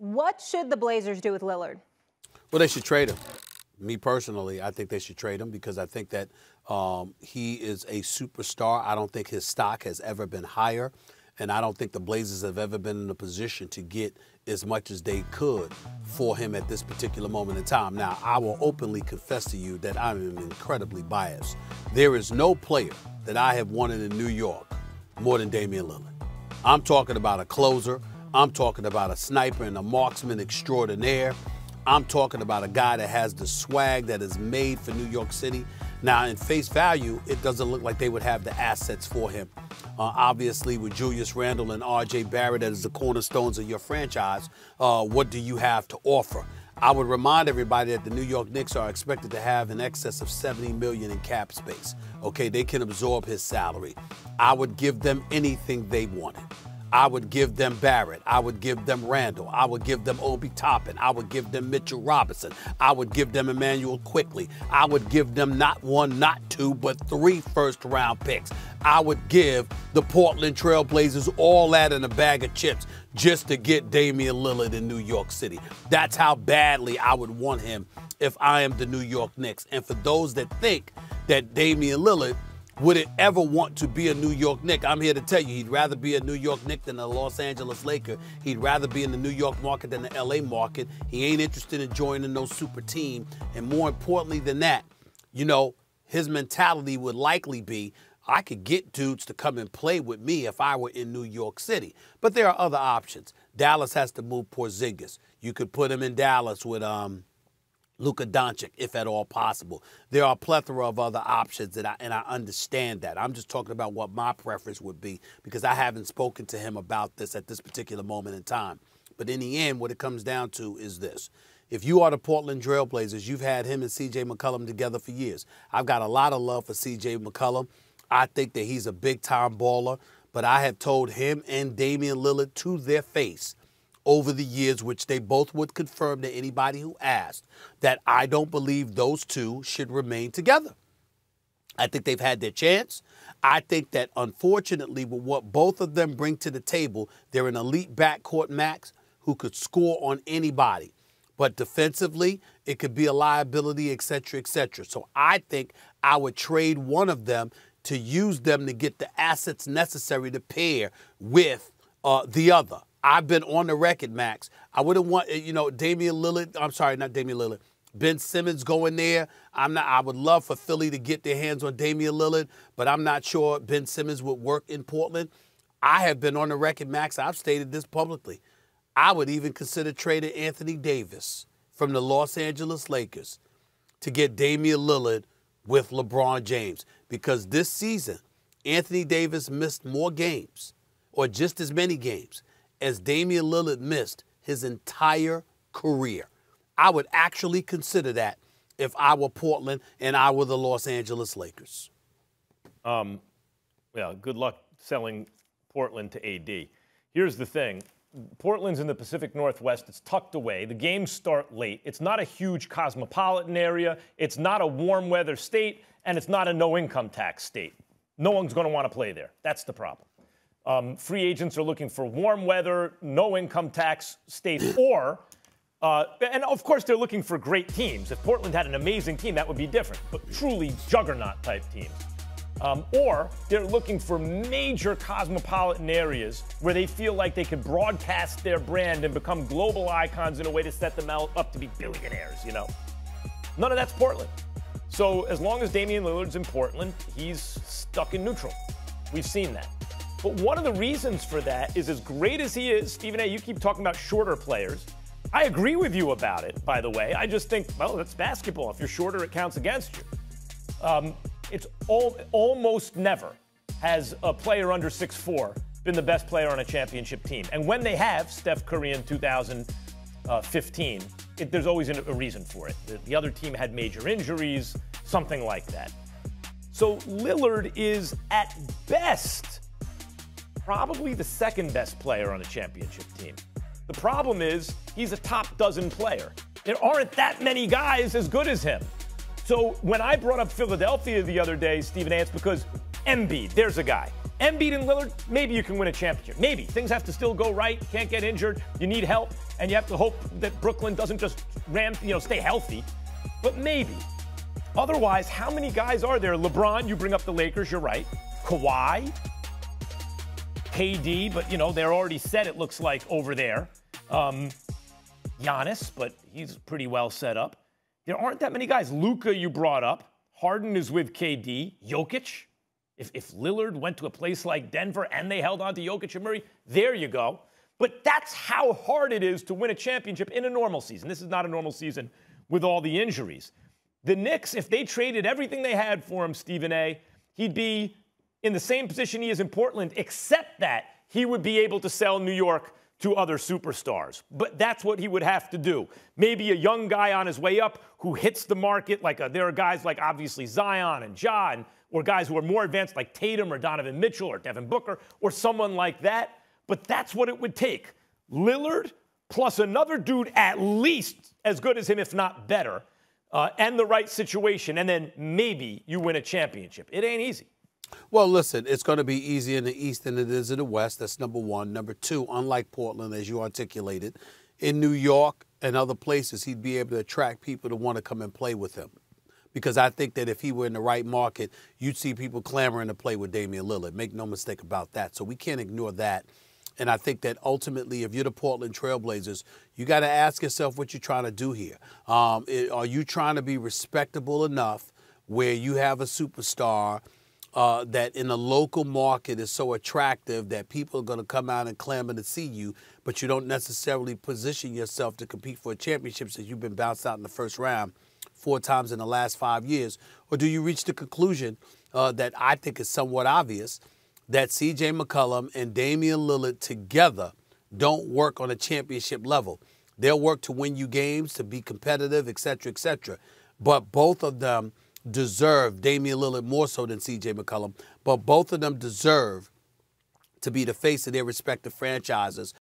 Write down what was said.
What should the Blazers do with Lillard? Well, they should trade him. Me personally, I think they should trade him because I think that he is a superstar. I don't think his stock has ever been higher, and I don't think the Blazers have ever been in a position to get as much as they could for him at this particular moment in time. Now, I will openly confess to you that I'm incredibly biased. There is no player that I have wanted in New York more than Damian Lillard. I'm talking about a closer. I'm talking about a sniper and a marksman extraordinaire. I'm talking about a guy that has the swag that is made for New York City. Now, in face value, it doesn't look like they would have the assets for him. Obviously, with Julius Randle and R.J. Barrett as the cornerstones of your franchise, what do you have to offer? I would remind everybody that the New York Knicks are expected to have in excess of $70 million in cap space. Okay, they can absorb his salary. I would give them anything they wanted. I would give them Barrett. I would give them Randall. I would give them Obi Toppin. I would give them Mitchell Robinson. I would give them Emmanuel Quickley. I would give them not one, not two, but 3 first-round picks. I would give the Portland Trail Blazers all that in a bag of chips just to get Damian Lillard in New York City. That's how badly I would want him if I am the New York Knicks. And for those that think that Damian Lillard wouldn't ever want to be a New York Knick, I'm here to tell you he'd rather be a New York Knick than a Los Angeles Laker. He'd rather be in the New York market than the LA market. He ain't interested in joining no super team. And more importantly than that, you know, his mentality would likely be, I could get dudes to come and play with me if I were in New York City. But there are other options. Dallas has to move Porzingis. You could put him in Dallas with Luka Doncic, if at all possible. There are a plethora of other options, and I understand that. I'm just talking about what my preference would be because I haven't spoken to him about this at this particular moment in time. But in the end, what it comes down to is this. If you are the Portland Trail Blazers, you've had him and C.J. McCollum together for years. I've got a lot of love for C.J. McCollum. I think that he's a big-time baller, but I have told him and Damian Lillard to their face over the years, which they both would confirm to anybody who asked, that I don't believe those two should remain together. I think they've had their chance. I think that, unfortunately, with what both of them bring to the table, they're an elite backcourt max who could score on anybody. But defensively, it could be a liability, et cetera, et cetera. So I think I would trade one of them to use them to get the assets necessary to pair with the other. I've been on the record, Max. I wouldn't want, you know, Damian Lillard. I'm sorry, not Damian Lillard. Ben Simmons going there. I would love for Philly to get their hands on Damian Lillard, but I'm not sure Ben Simmons would work in Portland. I have been on the record, Max. I've stated this publicly. I would even consider trading Anthony Davis from the Los Angeles Lakers to get Damian Lillard with LeBron James, because this season, Anthony Davis missed more games, or just as many games, as Damian Lillard missed his entire career. I would actually consider that if I were Portland and I were the Los Angeles Lakers. Yeah, good luck selling Portland to AD. Here's the thing. Portland's in the Pacific Northwest. It's tucked away. The games start late. It's not a huge cosmopolitan area. It's not a warm weather state, and it's not a no-income tax state. No one's going to want to play there. That's the problem. Free agents are looking for warm weather, no income tax states, or, and of course they're looking for great teams. If Portland had an amazing team, that would be different, but truly juggernaut type teams. Or they're looking for major cosmopolitan areas where they feel like they could broadcast their brand and become global icons in a way to set them up to be billionaires, you know. None of that's Portland. So as long as Damian Lillard's in Portland, he's stuck in neutral. We've seen that. But one of the reasons for that is, as great as he is, Stephen A., you keep talking about shorter players. I agree with you about it, by the way. I just think, well, that's basketball. If you're shorter, it counts against you. It's almost never has a player under 6'4" been the best player on a championship team. And when they have, Steph Curry in 2015, there's always a reason for it. The other team had major injuries, something like that. So Lillard is, at best, probably the second best player on a championship team. The problem is he's a top dozen player. There aren't that many guys as good as him. So when I brought up Philadelphia the other day, Stephen A., it's because Embiid, there's a guy. Embiid and Lillard, maybe you can win a championship. Maybe. Things have to still go right. Can't get injured. You need help. and you have to hope that Brooklyn doesn't just stay healthy. But maybe. Otherwise, how many guys are there? LeBron, you bring up the Lakers, you're right. Kawhi, KD, but, they're already set, it looks like, over there. Giannis, but he's pretty well set up. There aren't that many guys. Luka, you brought up. Harden is with KD. Jokic. If Lillard went to a place like Denver and they held on to Jokic and Murray, there you go. But that's how hard it is to win a championship in a normal season. This is not a normal season with all the injuries. The Knicks, if they traded everything they had for him, Stephen A., he'd be in the same position he is in Portland, except that he would be able to sell New York to other superstars. But that's what he would have to do. Maybe a young guy on his way up who hits the market. There are guys like, obviously, Zion and Ja, or guys who are more advanced like Tatum or Donovan Mitchell or Devin Booker or someone like that. But that's what it would take. Lillard plus another dude at least as good as him, if not better, and the right situation. And then maybe you win a championship. It ain't easy. Well, listen, it's going to be easier in the East than it is in the West. That's number one. Number two, unlike Portland, as you articulated, in New York and other places, he'd be able to attract people to want to come and play with him. Because I think that if he were in the right market, you'd see people clamoring to play with Damian Lillard. Make no mistake about that. So we can't ignore that. And I think that ultimately, if you're the Portland Trailblazers, you got to ask yourself what you're trying to do here. Are you trying to be respectable enough where you have a superstar that in the local market is so attractive that people are going to come out and clamor to see you, but you don't necessarily position yourself to compete for a championship since you've been bounced out in the first round 4 times in the last 5 years? Or do you reach the conclusion that I think is somewhat obvious, that C.J. McCollum and Damian Lillard together don't work on a championship level? They'll work to win you games, to be competitive, et cetera, but both of them deserve, Damian Lillard more so than C.J. McCollum, but both of them deserve to be the face of their respective franchises